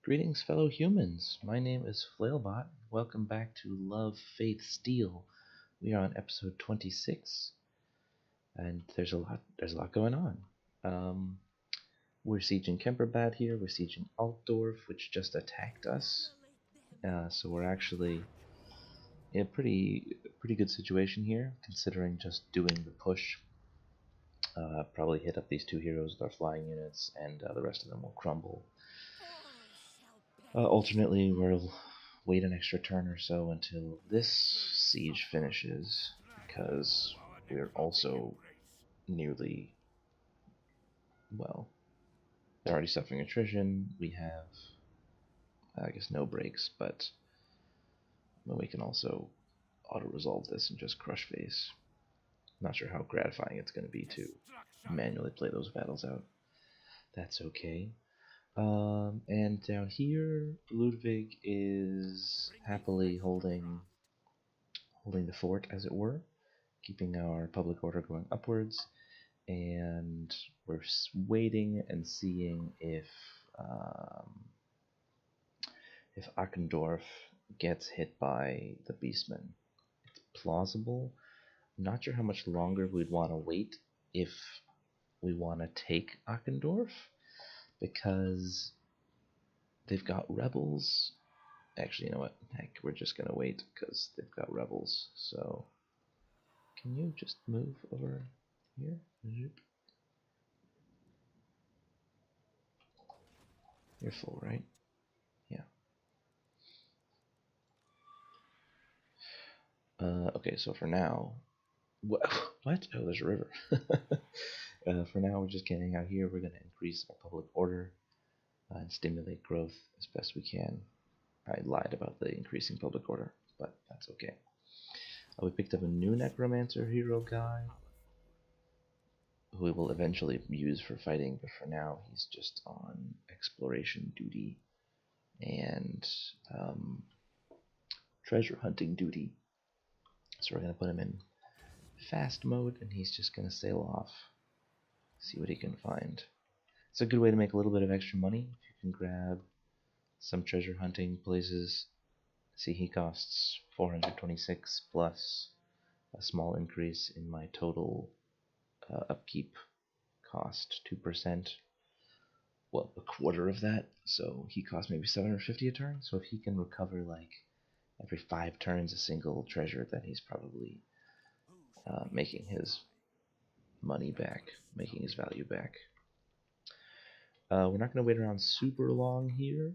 Greetings, fellow humans. My name is Flailbot. Welcome back to Love, Faith, Steel. We are on episode 26, and there's a lot going on. We're sieging Kemperbad here. We're sieging Altdorf, which just attacked us. So we're actually in a pretty good situation here, considering just doing the push. Probably hit up these two heroes with our flying units, and the rest of them will crumble. Alternately, we'll wait an extra turn or so until this siege finishes, because we're also nearly, well, they're already suffering attrition. We have, I guess, no breaks, but we can also auto-resolve this and just crush face. Not sure how gratifying it's going to be to manually play those battles out. That's okay. And down here, Ludwig is happily holding the fort, as it were, keeping our public order going upwards, and we're waiting and seeing if Eichendorf gets hit by the Beastmen. It's plausible. I'm not sure how much longer we'd want to wait if we want to take Eichendorf, because they've got rebels. Actually, you know what? Heck, we're just going to wait because they've got rebels. So, can you just move over here? You're full, right? Yeah. Okay, so for now... What? Oh, there's a river. For now, we're just getting out here. We're going to increase our public order and stimulate growth as best we can. I lied about the increasing public order, but that's okay. We picked up a new Necromancer hero guy, who we will eventually use for fighting, but for now he's just on exploration duty and treasure hunting duty. So we're going to put him in fast mode, and he's just going to sail off, see what he can find. It's a good way to make a little bit of extra money if you can grab some treasure hunting places. See, he costs 426 plus a small increase in my total upkeep cost, 2%. Well, a quarter of that, so he costs maybe 750 a turn. So if he can recover like every 5 turns a single treasure, then he's probably making his money back, making his value back. We're not going to wait around super long here,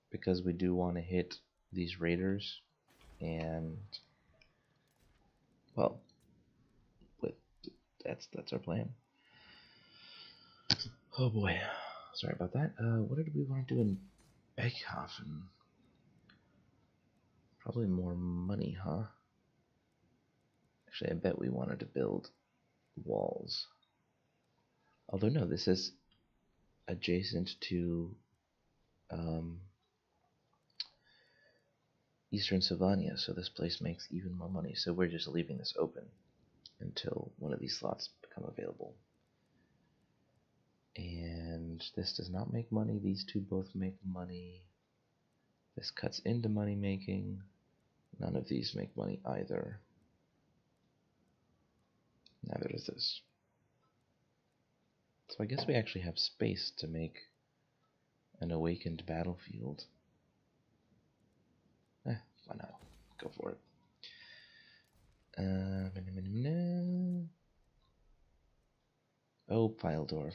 because we do want to hit these raiders, and well, that's our plan. Oh boy, sorry about that. What did we want to do in Beckhofen? Probably more money, huh? Actually, I bet we wanted to build walls. Although no, this is adjacent to Eastern Sylvania, so this place makes even more money. So we're just leaving this open until one of these slots become available. And this does not make money. These two both make money. This cuts into money making. None of these make money either. Neither does this. So I guess we actually have space to make an awakened battlefield. Why not? Go for it. Oh, Pildorf.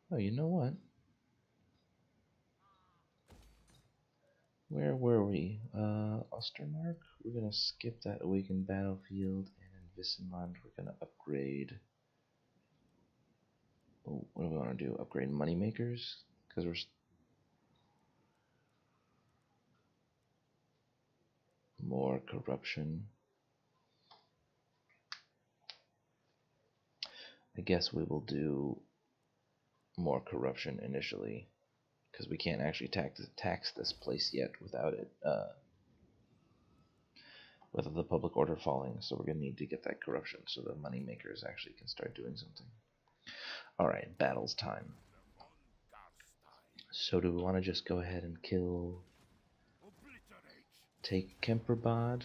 Oh, you know what? Where were we? Ostermark? We're gonna skip that awakened battlefield, and in Wissenland we're gonna upgrade. Oh, what do we want to do? Upgrade moneymakers? Because we're more corruption. I guess we will do more corruption initially, because we can't actually tax this place yet without it, without the public order falling. So we're gonna need to get that corruption so the money makers actually can start doing something. All right, battles time. So do we want to just go ahead and take Kemperbod?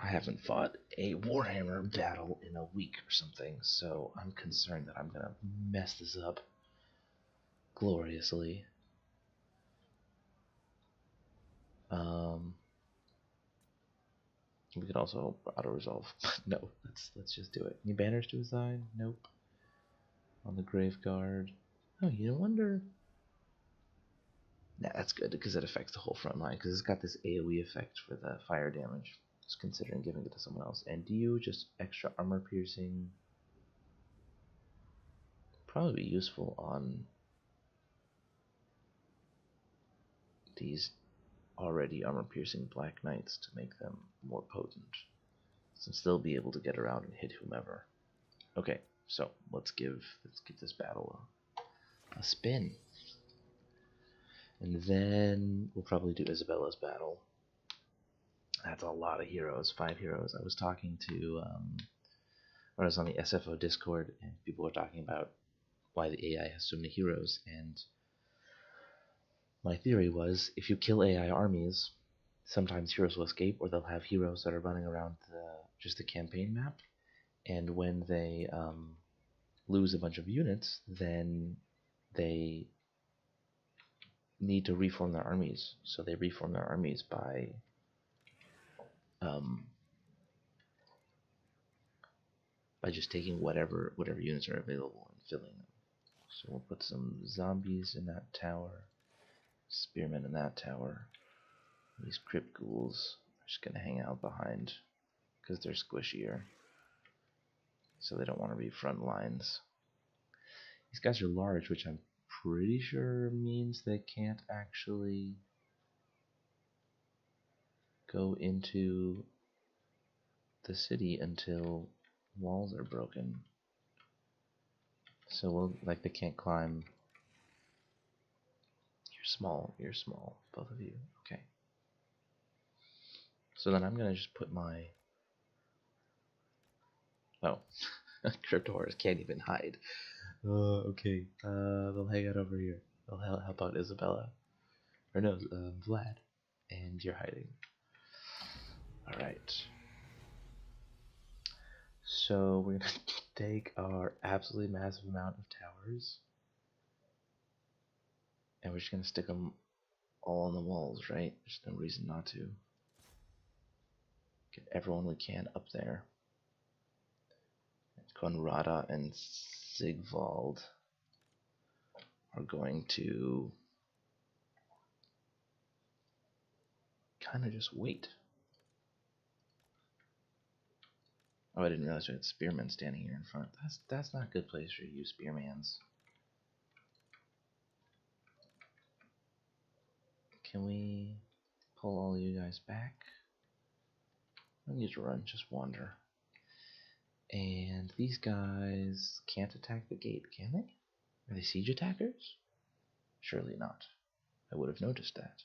I haven't fought a Warhammer battle in a week or something, so I'm concerned that I'm gonna mess this up gloriously. We could also auto-resolve. No, let's just do it. Any banners to his side? Nope. On the Grave Guard. Oh, you wonder... Nah, that's good, because it affects the whole front line, because it's got this AoE effect for the fire damage. Just considering giving it to someone else. And do you just extra armor piercing? Probably be useful on these already armor-piercing Black Knights to make them more potent, since they'll be able to get around and hit whomever. Okay, so let's give this battle a spin, and then we'll probably do Isabella's battle. That's a lot of heroes, 5 heroes. I was talking to, I was on the SFO Discord, and people were talking about why the AI has so many heroes, and my theory was if you kill AI armies, sometimes heroes will escape, or they'll have heroes that are running around just the campaign map, and when they lose a bunch of units, then they need to reform their armies. So they reform their armies by just taking whatever units are available and filling them. So we'll put some zombies in that tower, spearmen in that tower. These crypt ghouls are just gonna hang out behind because they're squishier, so they don't want to be front lines. These guys are large, which I'm pretty sure means they can't actually go into the city until walls are broken. So we'll, like, they can't climb. You're small, both of you. Okay. So then I'm gonna just put my... Oh, Cryptosaurs can't even hide. Okay. They'll hang out over here. They'll help out Isabella. Or no, Vlad. And you're hiding. Alright. So we're gonna take our absolutely massive amount of towers, and we're just gonna stick them all on the walls, right? There's no reason not to. Get everyone we can up there. Conrada and Sigvald are going to kind of just wait. Oh, I didn't realize we had spearmen standing here in front. That's not a good place for you, spearmans. Can we pull all you guys back? Don't need to run, just wander. And these guys can't attack the gate, can they? Are they siege attackers? Surely not. I would have noticed that.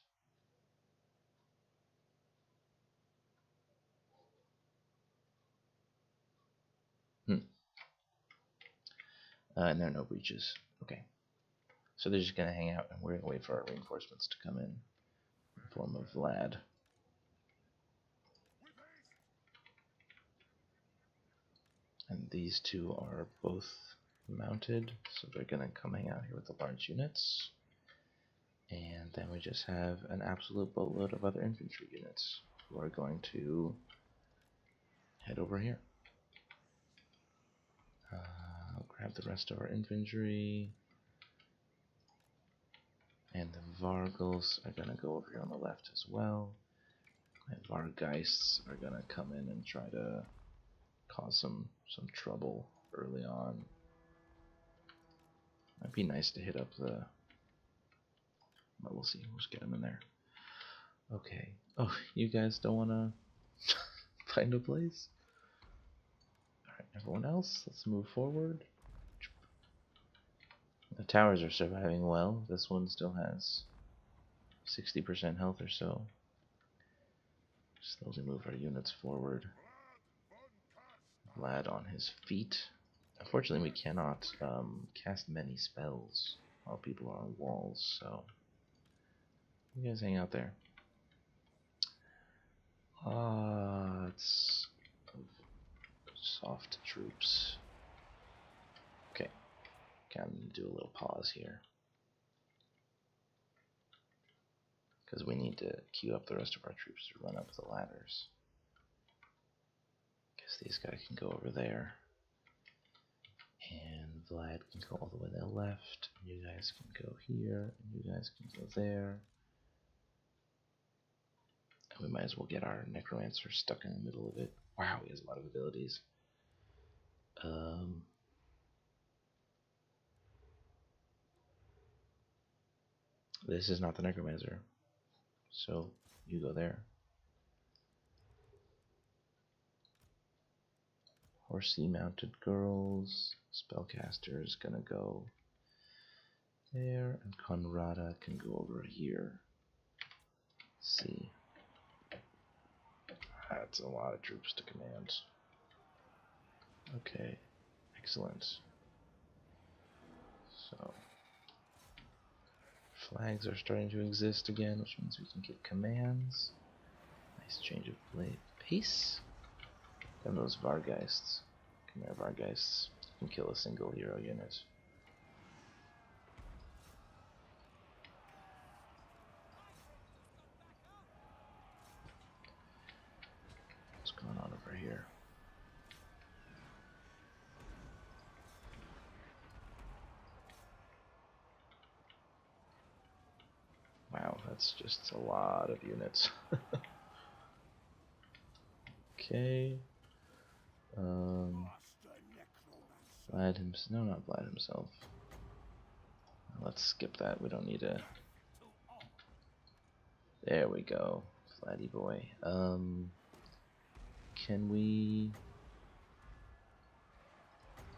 And there are no breaches. Okay. So they're just going to hang out, and we're going to wait for our reinforcements to come in the form of Vlad. And these two are both mounted, so they're going to come hang out here with the large units. And then we just have an absolute boatload of other infantry units who are going to head over here. I'll grab the rest of our infantry. And the Vargals are going to go over here on the left as well. And Vargeists are going to come in and try to cause some trouble early on. Might be nice to hit up the... But we'll see. We'll just get them in there. Okay. Oh, you guys don't want to find a place? Alright, everyone else, let's move forward. The towers are surviving well. This one still has 60% health or so. Slowly move our units forward. Vlad on his feet. Unfortunately, we cannot cast many spells. while people are on walls, so you guys hang out there. Lots of soft troops. Okay, kind of do a little pause here, because we need to queue up the rest of our troops to run up the ladders. Guess these guys can go over there. And Vlad can go all the way to the left. And you guys can go here. And you guys can go there. And we might as well get our necromancer stuck in the middle of it. Wow, he has a lot of abilities. This is not the necromancer. So you go there. Horsey mounted girls. Spellcaster is gonna go there, and Conrada can go over here. Let's see. That's a lot of troops to command. Okay, excellent. So flags are starting to exist again, which means we can get commands. Nice change of pace. And those Vargeists. Come here, Vargeists. You can kill a single hero unit. What's going on over here? Wow, that's just a lot of units. Okay. Vlad himself. No, not Vlad himself. Let's skip that. We don't need a. There we go, Vladdy boy. Can we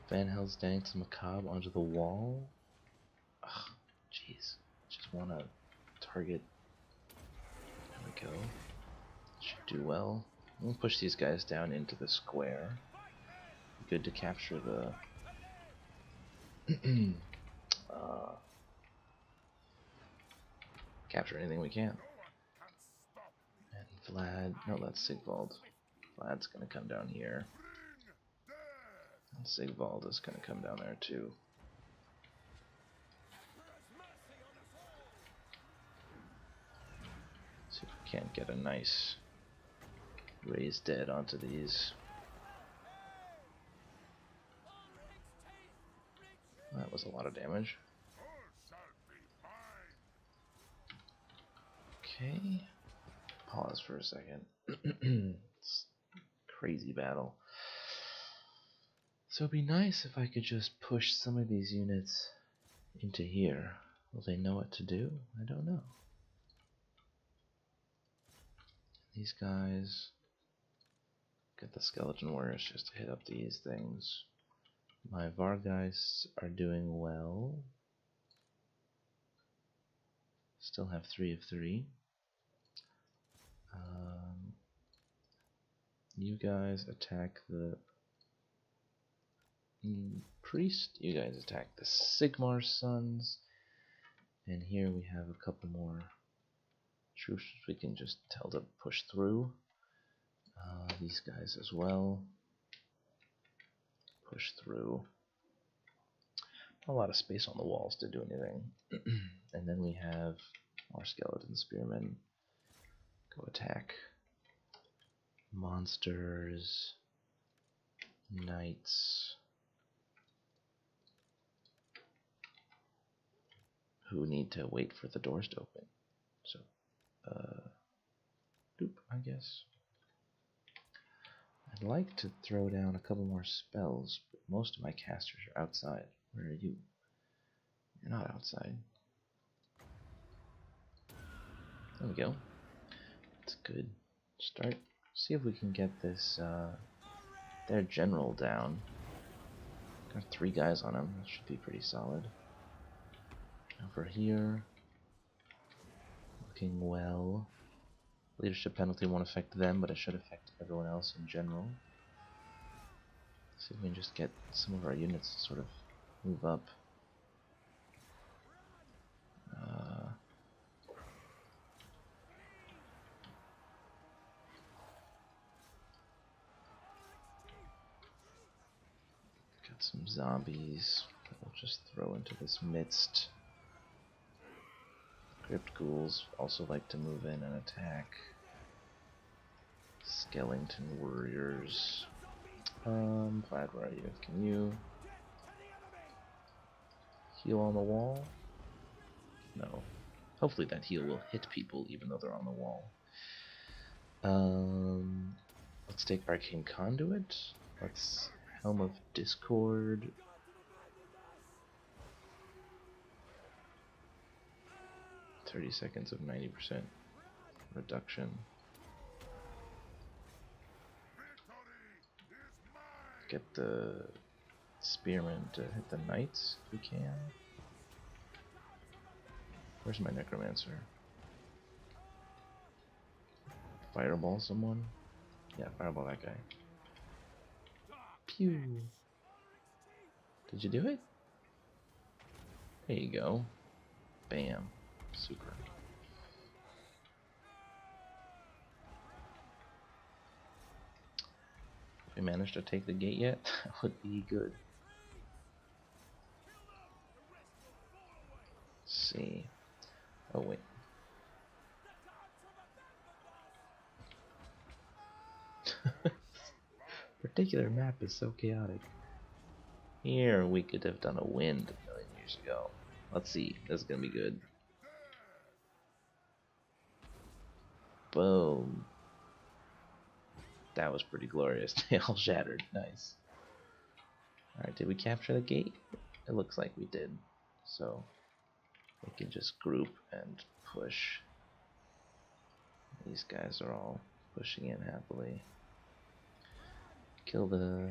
Van Hels's Dance Macabre onto the wall? Ugh, jeez. Just want to target. There we go. Should do well. We'll push these guys down into the square. Good to capture the capture anything we can. And Vlad, no, that's Sigvald. Vlad's gonna come down here. And Sigvald is gonna come down there too. See if we can't get a nice raised dead onto these. That was a lot of damage. Okay. Pause for a second. It's a crazy battle. So it'd be nice if I could just push some of these units into here. Will they know what to do? I don't know. These guys get the skeleton warriors just to hit up these things. My Vargeists are doing well. Still have 3 of 3. You guys attack the priest. You guys attack the Sigmar sons. And here we have a couple more troops we can just tell to push through. These guys as well. Push through. A lot of space on the walls to do anything. And then we have more skeleton spearmen. Go attack. Monsters. Knights. Who need to wait for the doors to open. So, doop, I guess. I'd like to throw down a couple more spells, but most of my casters are outside. Where are you? You're not outside. There we go. That's good. Start. See if we can get this, their general down. Got 3 guys on him. That should be pretty solid. Over here. Looking well. Leadership penalty won't affect them, but it should affect everyone else in general. See if we can just get some of our units to sort of move up. some zombies that we'll just throw into this midst. Crypt ghouls also like to move in and attack. Skeleton warriors. Vlad, where are you? Can you heal on the wall? No. Hopefully that heal will hit people even though they're on the wall. Let's take Arcane Conduit. Let's Helm of Discord. "30 seconds of 90% reduction. Get the Spearman to hit the Knights if we can. Where's my Necromancer? Fireball someone? Yeah, fireball that guy. Pew! Did you do it? There you go. Bam. Super. If we managed to take the gate yet, that would be good. Let's see. Oh wait. Particular map is so chaotic. Here we could have done a wind a million years ago. Let's see. This is gonna be good. Boom. That was pretty glorious. They all shattered. Nice. Alright, did we capture the gate? It looks like we did. So we can just group and push. These guys are all pushing in happily. Kill the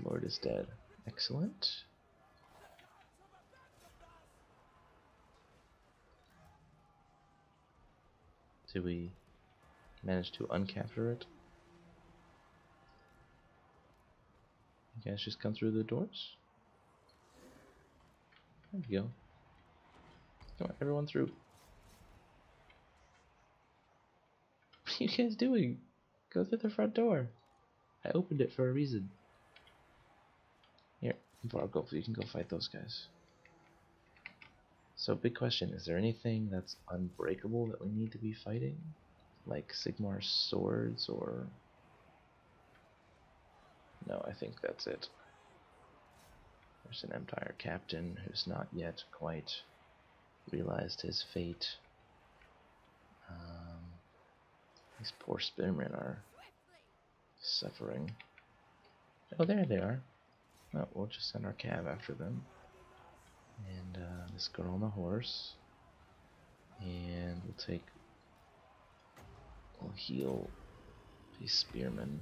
Lord is dead. Excellent. Did we manage to uncapture it? You guys just come through the doors? There you go. Come on, everyone through. What are you guys doing? Go through the front door. I opened it for a reason. Here, Vargo, you can go fight those guys. So, big question, is there anything that's unbreakable that we need to be fighting? Like Sigmar's swords, or... No, I think that's it. There's an Empire captain who's not yet quite realized his fate. These poor spearmen are suffering. Oh, there they are. Oh, we'll just send our cav after them. And this girl on the horse. And we'll heal these spearmen.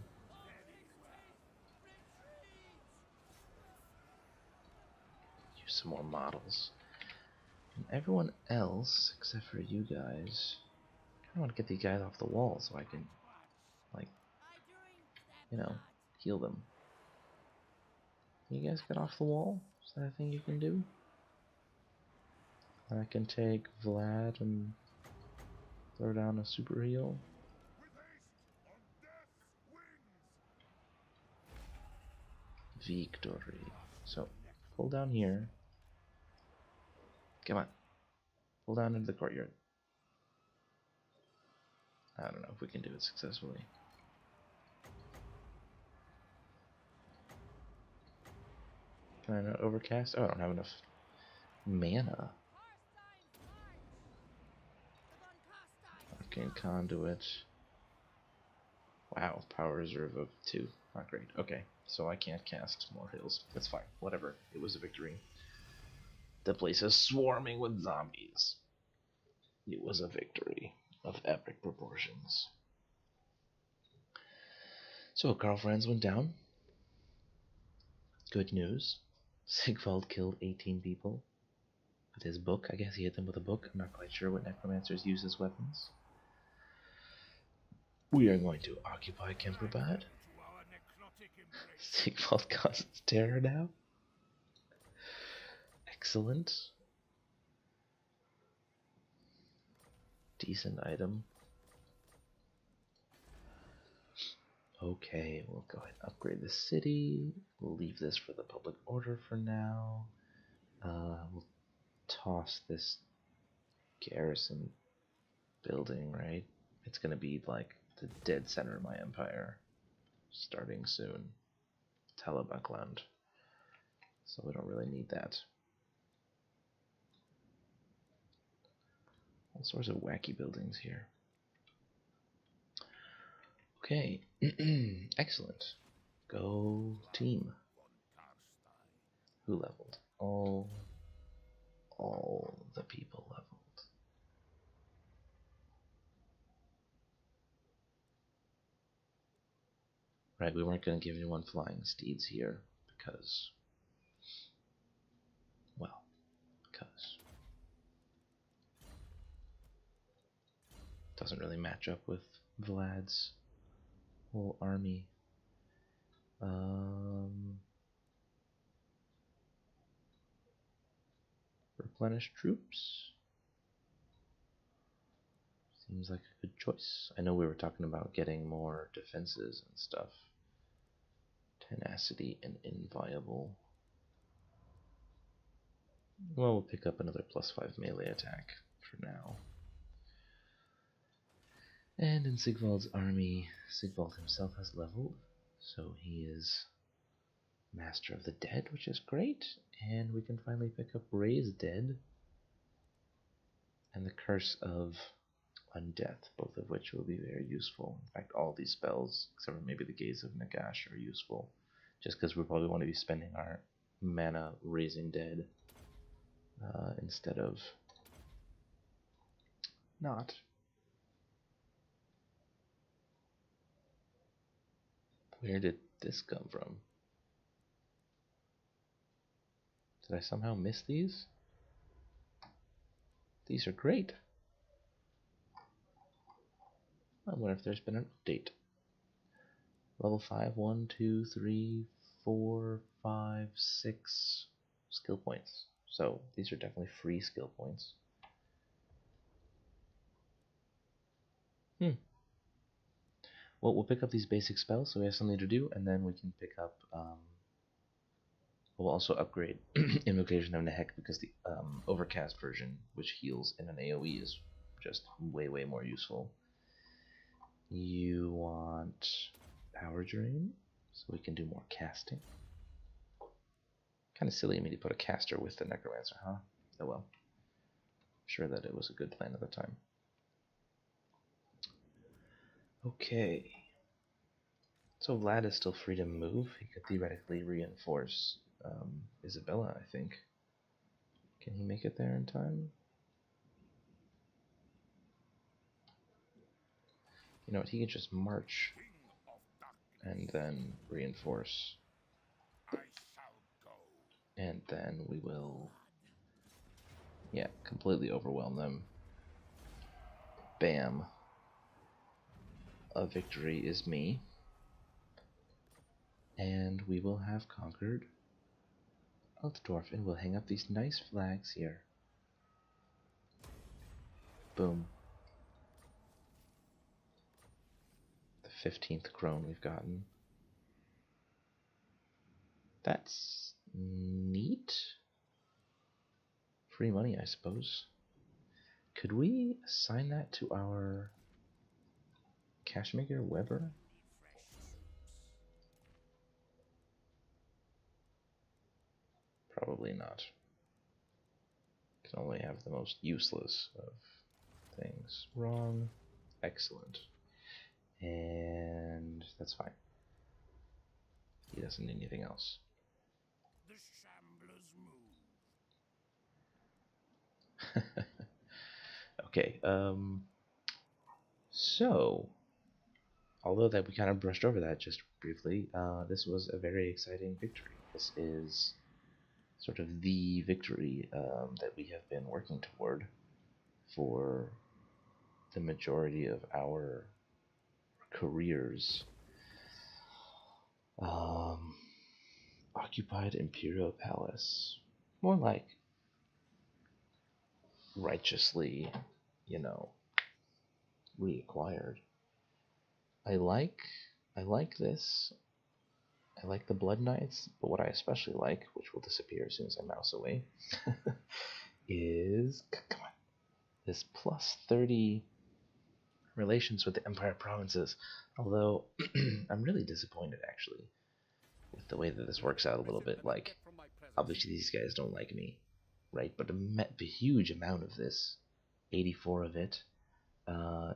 Use some more models. And everyone else, except for you guys, I want to get these guys off the wall so I can, like, you know, heal them. You guys get off the wall? Is that a thing you can do? I can take Vlad and throw down a super heal. Victory. So, pull down here. Come on. Pull down into the courtyard. I don't know if we can do it successfully. Can I not overcast? Oh, I don't have enough mana. Arcane Conduit. Wow, power reserve of 2. Not great. Okay, so I can't cast more heals. That's fine. Whatever. It was a victory. The place is swarming with zombies. It was a victory of epic proportions. So Karl Franz went down. Good news. Sigvald killed 18 people with his book. I guess he hit them with a book. I'm not quite sure what necromancers use as weapons. We are going to occupy Kemperbad. Sigvald causes terror now. Excellent. Decent item. Okay, we'll go ahead and upgrade the city. We'll leave this for the public order for now. We'll toss this garrison building, right? It's gonna be like the dead center of my empire, starting soon. Talabakland. So we don't really need that. All sorts of wacky buildings here. Okay, excellent. Go team. Who leveled? All the people leveled. Right, we weren't going to give anyone flying steeds here because, well, because it doesn't really match up with Vlad's whole army. Replenish troops. Seems like a good choice. I know we were talking about getting more defenses and stuff. Tenacity and inviolable. Well, we'll pick up another +5 melee attack for now. And in Sigvald's army, Sigvald himself has leveled, so he is Master of the Dead, which is great. And we can finally pick up Raise Dead and the Curse of Undeath, both of which will be very useful. In fact, all these spells, except for maybe the Gaze of Nagash, are useful, just because we probably want to be spending our mana raising dead instead of not. Where did this come from? Did I somehow miss these? These are great. I wonder if there's been an update. Level 5, 1, 2, 3, 4, 5, 6 skill points. So these are definitely free skill points. Well, we'll pick up these basic spells, so we have something to do, and then we can pick up. We'll also upgrade Invocation of Nehek because the Overcast version, which heals in an AoE, is just way more useful. You want Power Drain, so we can do more casting. Kind of silly of me to put a caster with the Necromancer, huh? Oh well. I'm sure that it was a good plan at the time. Okay. So Vlad is still free to move. He could theoretically reinforce Isabella, I think. Can he make it there in time? You know what, he can just march and then reinforce. And then we will, yeah, completely overwhelm them. Bam. A victory is me. And we will have conquered Altdorf, and we'll hang up these nice flags here. Boom. The 15th crone we've gotten. That's neat. Free money, I suppose. Could we assign that to our Cashmaker Weber? Probably not. Can only have the most useless of things. Wrong. Excellent. And that's fine. He doesn't need anything else. The Shambler's move. Okay, so although that we kind of brushed over that just briefly, this was a very exciting victory. This is sort of the victory that we have been working toward for the majority of our careers. Occupied Imperial Palace. More like righteously, you know, reacquired. I like I like this. I like the Blood Knights, but what I especially like, which will disappear as soon as I mouse away, is, come on, this plus 30 relations with the Empire provinces. Although, I'm really disappointed, actually, with the way that this works out a little bit. Like, obviously these guys don't like me, right? But a huge amount of this, 84 of it,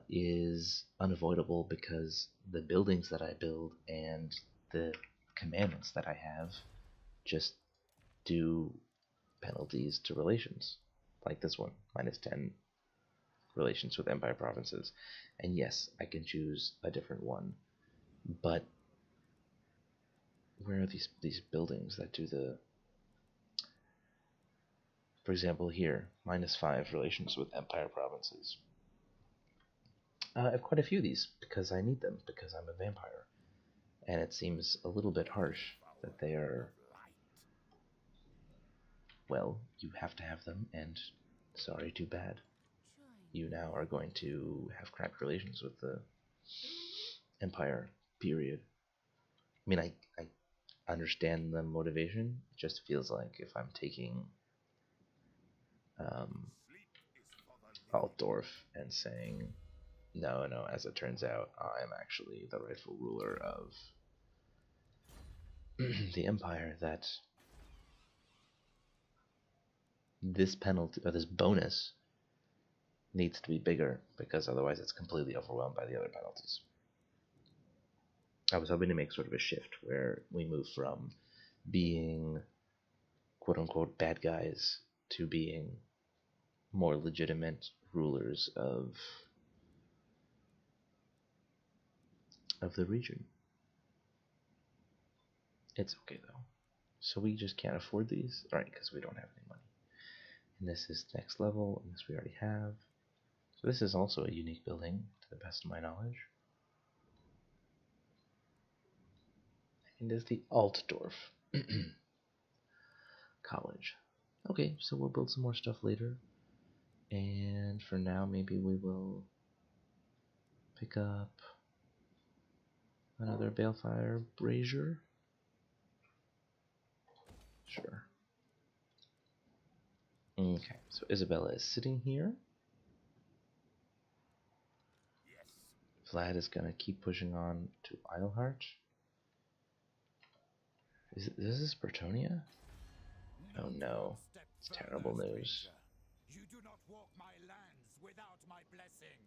is unavoidable because the buildings that I build and the commandments that I have just do penalties to relations, like this one, minus 10 relations with empire provinces. And yes, I can choose a different one, but where are these buildings that do the, for example here, minus 5 relations with empire provinces? I have quite a few of these because I need them because I'm a vampire, and it seems a little bit harsh that they are, well, you have to have them, and sorry, too bad. You now are going to have cracked relations with the empire, period. I mean, I understand the motivation. It just feels like if I'm taking Altdorf and saying, no, no, as it turns out, I am actually the rightful ruler of the empire, that this penalty, or this bonus, needs to be bigger, because otherwise it's completely overwhelmed by the other penalties. I was hoping to make sort of a shift where we move from being quote-unquote bad guys to being more legitimate rulers of the region. It's okay though. So we just can't afford these, right? Because we don't have any money. And this is next level, and this we already have. So this is also a unique building, to the best of my knowledge. And is the Altdorf College. Okay, so we'll build some more stuff later. And for now, maybe we will pick up another Balefire Brazier. Sure. Okay, so Isabella is sitting here. Vlad is going to keep pushing on to Eilhart. Is this Bretonia? Oh no, it's terrible news. You do not walk my lands without my blessing.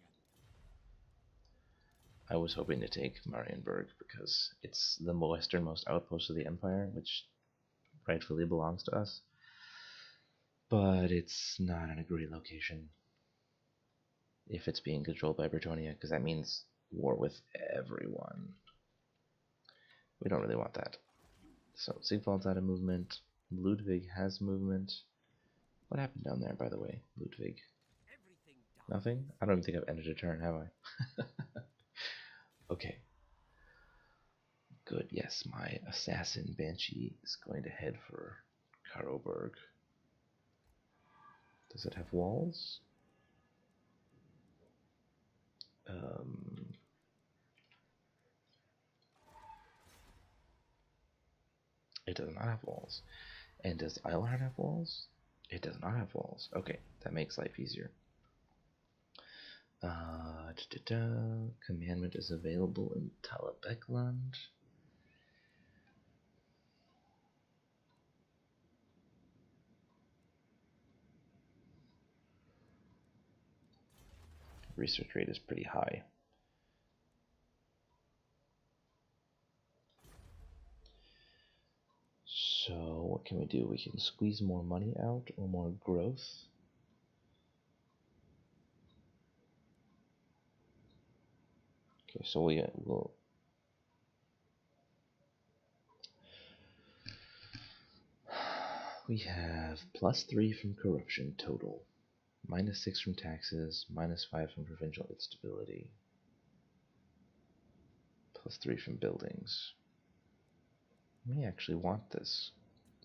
I was hoping to take Marienburg because it's the westernmost outpost of the Empire, which rightfully belongs to us. But it's not in a great location if it's being controlled by Bretonia, because that means war with everyone. We don't really want that. So Sigvald's out of movement. Ludwig has movement. What happened down there, by the way, Ludwig? Nothing? I don't even think I've ended a turn, have I? Okay. Good, yes, my assassin Banshee is going to head for Karoberg. Does it have walls? It does not have walls. And does Eilhart have walls? It does not have walls. Okay, that makes life easier. Commandment is available in Talabekland. Research rate is pretty high. So what can we do? We can squeeze more money out or more growth. Okay, so we'll we have +3 from corruption total, -6 from taxes, -5 from provincial instability, +3 from buildings. We may actually want this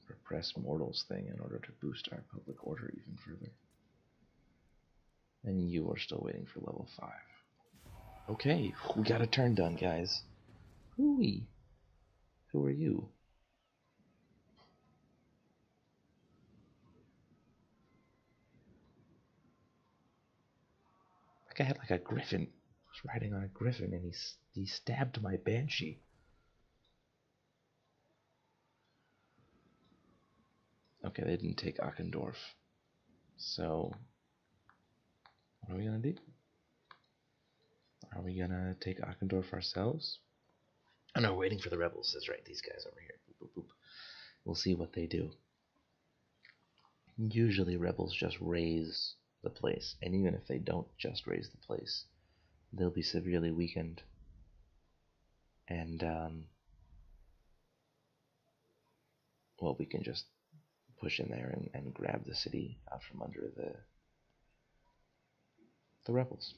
repress mortals thing in order to boost our public order even further. And you are still waiting for level 5. Okay, we got a turn done, guys. Hooey. Who are you? That guy had like a griffin. I was riding on a griffin and he stabbed my banshee. Okay, they didn't take Akendorf. So, what are we gonna do? Are we gonna take Akendorf ourselves? Oh no, waiting for the rebels. That's right, these guys over here. Boop, boop, boop. We'll see what they do. Usually rebels just raise the place, and even if they don't just raise the place, they'll be severely weakened. And, well, we can just push in there and grab the city out from under the rebels.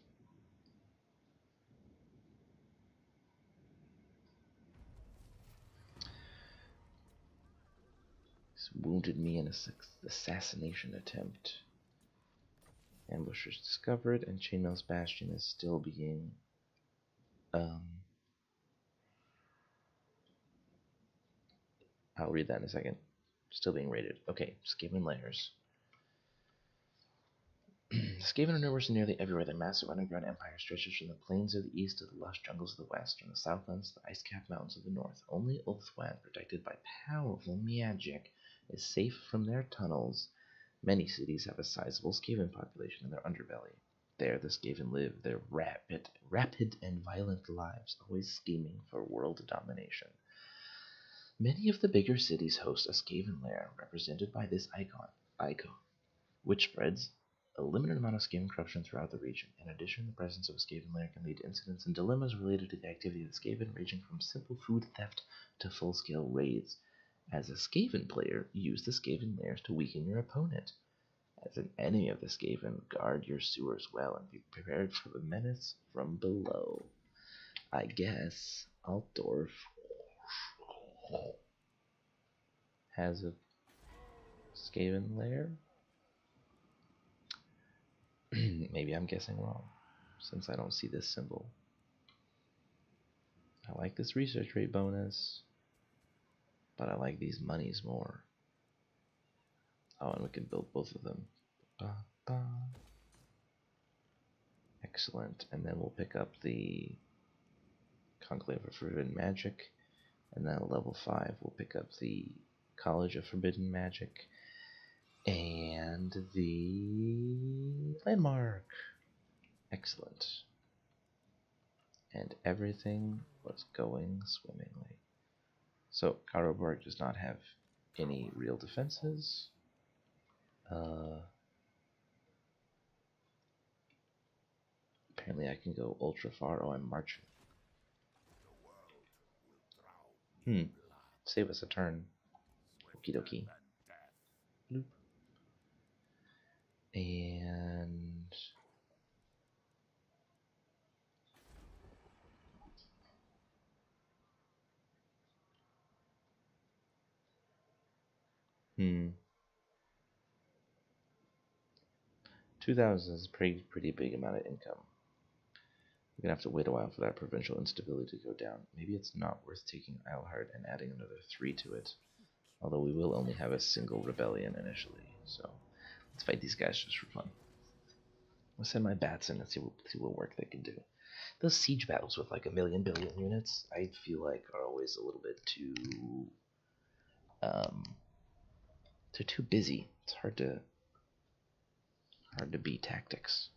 He's wounded me in an assassination attempt. Ambushers discovered, and Chainmail's Bastion is still being I'll read that in a second. Still being raided. Okay, Skaven Lairs. The Skaven are numerous and nearly everywhere. Their massive underground empire stretches from the plains of the east to the lush jungles of the west, from the southlands to the ice-capped mountains of the north. Only Ulthwan, protected by powerful magic, is safe from their tunnels. Many cities have a sizable Skaven population in their underbelly. There the Skaven live their rapid and violent lives, always scheming for world domination. Many of the bigger cities host a Skaven lair, represented by this icon, which spreads a limited amount of Skaven corruption throughout the region. In addition, the presence of a Skaven lair can lead to incidents and dilemmas related to the activity of the Skaven, ranging from simple food theft to full-scale raids. As a Skaven player, use the Skaven lairs to weaken your opponent. As an enemy of the Skaven, guard your sewers well and be prepared for the menace from below. I guess Altdorf has a Skaven lair? Maybe I'm guessing wrong, since I don't see this symbol. I like this research rate bonus, but I like these monies more. Oh, and we can build both of them. Excellent. And then we'll pick up the Conclave of Forbidden Magic, and then at level 5 we'll pick up the College of Forbidden Magic and the Landmark. Excellent. And everything was going swimmingly. So, Karoborg does not have any real defenses. Apparently I can go ultra far. Oh, I'm marching. Save us a turn. Okie dokie. Loop. And... Hmm. 2,000 is a pretty big amount of income. We're gonna have to wait a while for that provincial instability to go down. Maybe it's not worth taking Eilhart and adding another 3 to it. Although we will only have a single rebellion initially, so let's fight these guys just for fun. Let's send my bats in and see what work they can do. Those siege battles with like a million billion units, I feel like are always a little bit too they're too busy. It's hard to beat tactics.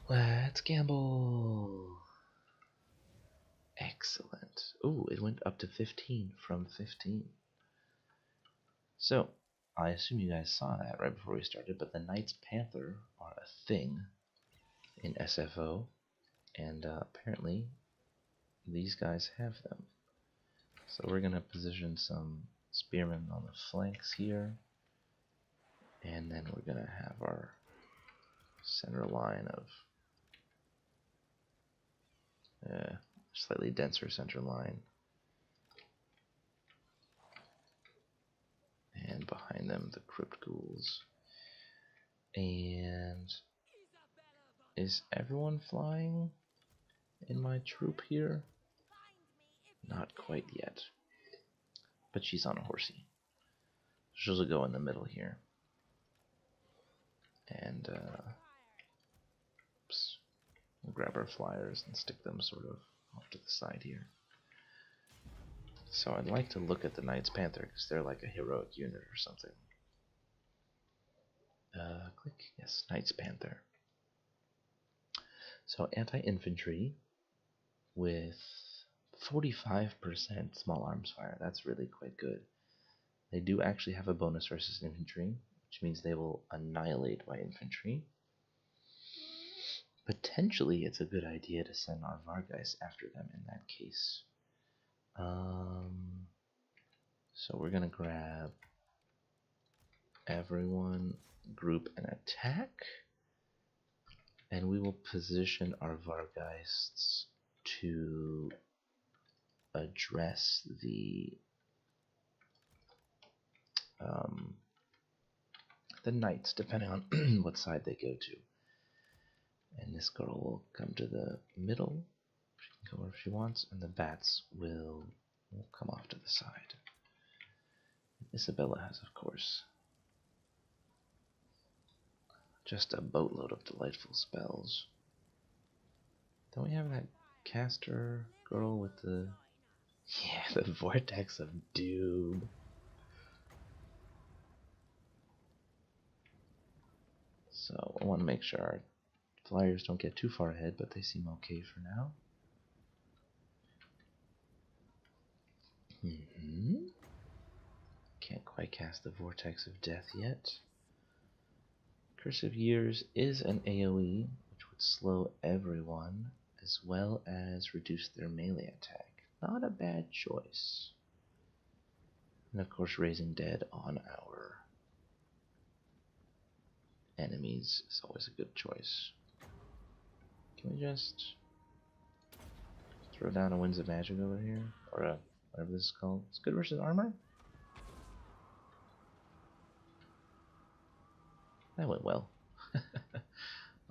Let's gamble. Excellent. Ooh, it went up to 15 from 15. So, I assume you guys saw that right before we started, but the Knights Panther are a thing in SFO, and apparently these guys have them. So we're going to position some spearmen on the flanks here, and then we're going to have our center line of slightly denser center line, and behind them the crypt ghouls. And is everyone flying in my troop here? Not quite yet. But she's on a horsey. She'll go in the middle here. And oops, we'll grab our flyers and stick them sort of off to the side here. So I'd like to look at the Knights Panther because they're like a heroic unit or something. Click. Yes, Knights Panther. So anti-infantry with 45% small arms fire. That's really quite good. They do actually have a bonus versus infantry, which means they will annihilate my infantry. Potentially, it's a good idea to send our Vargeist after them in that case. So we're gonna grab everyone, group, and attack, and we will position our Vargeists to address the knights, depending on what side they go to. And this girl will come to the middle. She can go wherever she wants, and the bats will come off to the side. Isabella has, of course, just a boatload of delightful spells. Don't we have that caster girl with the... Yeah, the Vortex of Doom. So I want to make sure our flyers don't get too far ahead, but they seem okay for now. Can't quite cast the Vortex of Death yet. Curse of Years is an AoE, which would slow everyone, as well as reduce their melee attack. Not a bad choice. And of course, Raising Dead on our enemies is always a good choice. Can we just throw down a Winds of Magic over here? Or a, whatever this is called. It's good versus armor? That went well.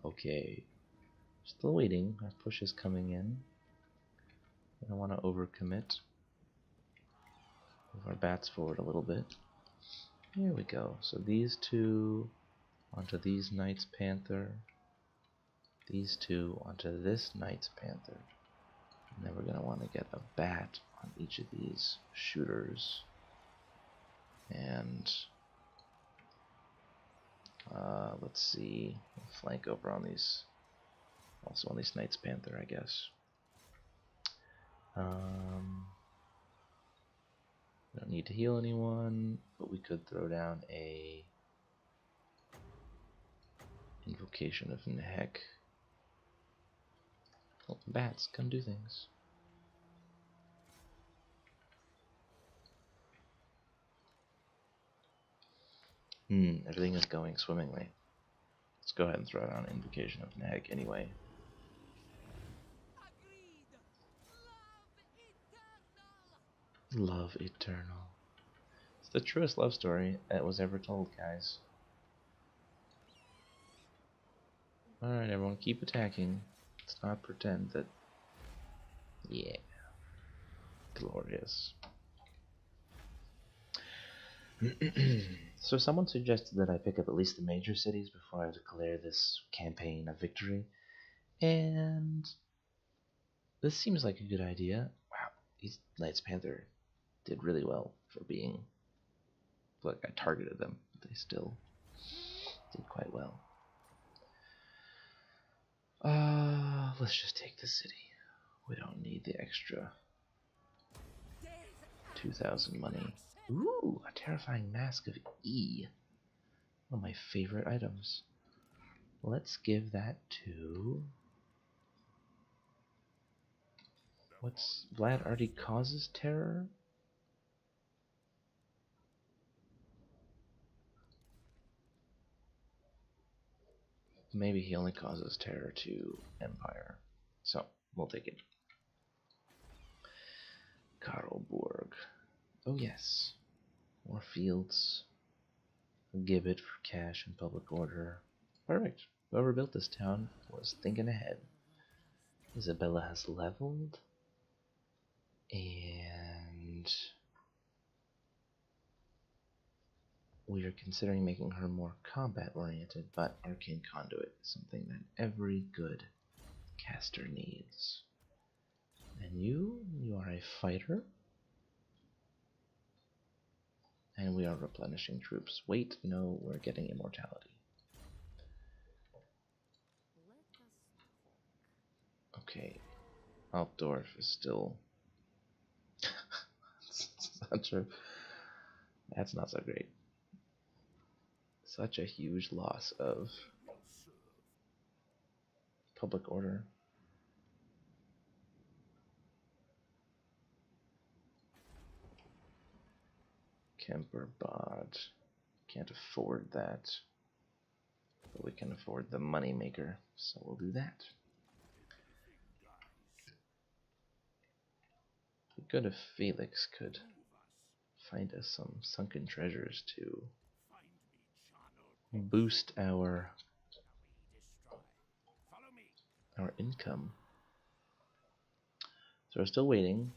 Okay. Still waiting. Our push is coming in. I don't want to overcommit. Move our bats forward a little bit. Here we go. So these two onto these Knights Panther. These two onto this Knights Panther. And then we're going to want to get a bat on each of these shooters. And let's see. We'll flank over on these. Also on these Knights Panther, I guess. We don't need to heal anyone, but we could throw down a Invocation of Neck. Oh, bats, come do things. Everything is going swimmingly. Let's go ahead and throw down Invocation of Neck anyway. Love eternal. It's the truest love story that was ever told, guys. Alright, everyone, keep attacking. Let's not pretend that... Yeah. Glorious. So someone suggested that I pick up at least the major cities before I declare this campaign a victory. And... this seems like a good idea. Wow, these Knights Panther did really well for being... Look, I targeted them, but they still did quite well. Let's just take the city. We don't need the extra 2,000 money. Ooh, a terrifying Mask of E. One of my favorite items. Let's give that to... What's... Vlad already causes terror? Maybe he only causes terror to Empire. So, we'll take it. Karlburg. Oh yes. More fields. A gibbet for cash and public order. Perfect. Whoever built this town was thinking ahead. Isabella has leveled. And we are considering making her more combat oriented, but Arcane Conduit is something that every good caster needs. And you are a fighter. And we are replenishing troops. Wait, no, we're getting immortality. Okay, Altdorf is still such a... That's not so great. Such a huge loss of public order. Kemperbod. Can't afford that. But we can afford the moneymaker, so we'll do that. It'd be good if Felix could find us some sunken treasures to boost our income. So we're still waiting.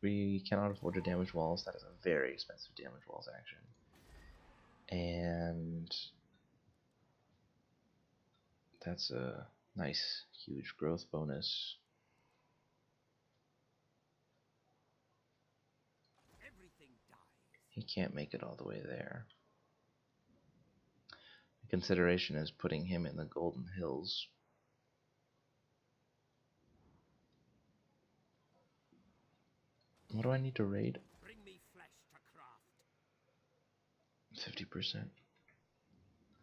We cannot afford to damage walls. That is a very expensive damage walls action. And that's a nice, huge growth bonus. He can't make it all the way there. The consideration is putting him in the Golden Hills. What do I need to raid? 50%.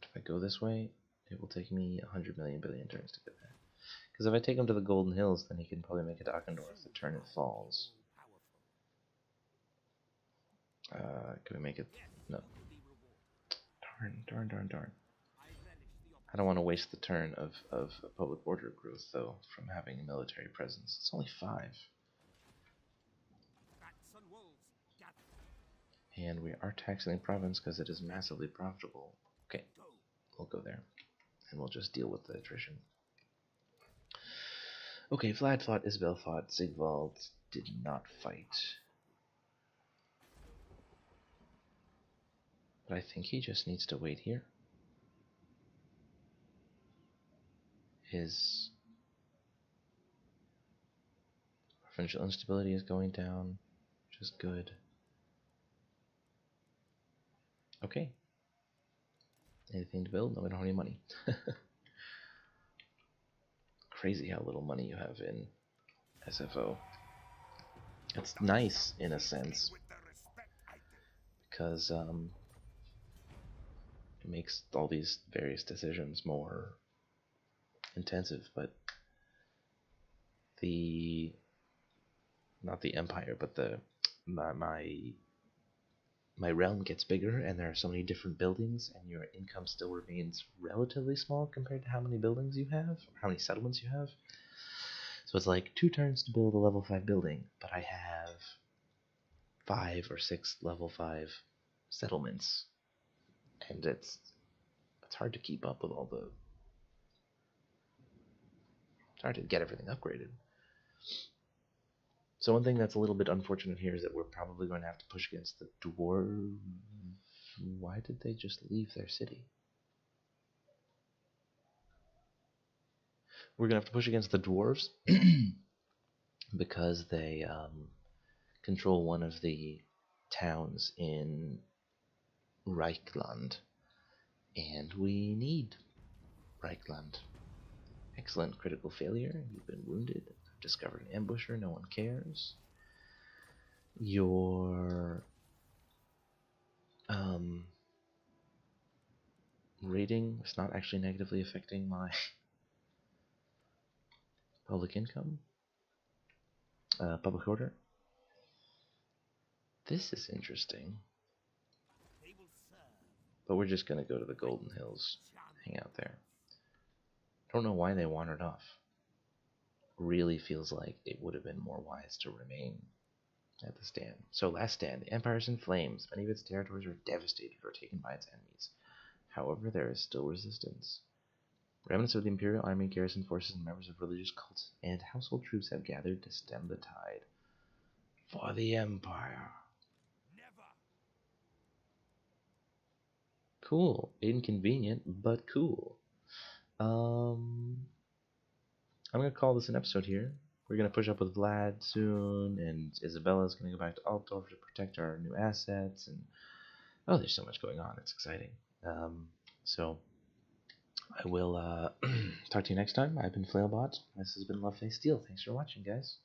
If I go this way, it will take me 100 million billion turns to get there. Because if I take him to the Golden Hills, then he can probably make it to Akendorf the turn it falls. Can we make it? No. Darn. I don't want to waste the turn of a public order growth, though, from having a military presence. It's only 5. And we are taxing the province because it is massively profitable. Okay, we'll go there. And we'll just deal with the attrition. Okay, Vlad fought, Isabel fought, Sigvald did not fight. But I think he just needs to wait here. His provincial instability is going down, which is good. Okay. Anything to build? No, we don't have any money. Crazy how little money you have in SFO. It's nice in a sense because it makes all these various decisions more intensive, but not the empire, but my realm gets bigger, and there are so many different buildings, and your income still remains relatively small compared to how many buildings you have, or how many settlements you have. So it's like 2 turns to build a level 5 building, but I have 5 or 6 level 5 settlements, and it's hard to keep up with all the... It's hard to get everything upgraded. So one thing that's a little bit unfortunate here is that we're probably going to have to push against the dwarves. Why did they just leave their city? We're going to have to push against the dwarves because they control one of the towns in Reichland. And we need Reichland. Excellent critical failure. You've been wounded. Discovered an ambusher. No one cares. Your rating is not actually negatively affecting my public income. Public order. This is interesting. But we're just going to go to the Golden Hills. Hang out there. I don't know why they wandered off. Really feels like it would have been more wise to remain at the stand. So last stand, the Empire is in flames. Many of its territories are devastated or taken by its enemies. However, there is still resistance. Remnants of the Imperial Army, garrison forces, and members of religious cults and household troops have gathered to stem the tide. For the Empire. Never. Cool. Inconvenient, but cool. I'm gonna call this an episode here. We're gonna push up with Vlad soon, and Isabella's gonna go back to Altdorf to protect our new assets, and oh, there's so much going on. It's exciting. So I will talk to you next time. I've been Flailbot. This has been Love Face Steel. Thanks for watching, guys.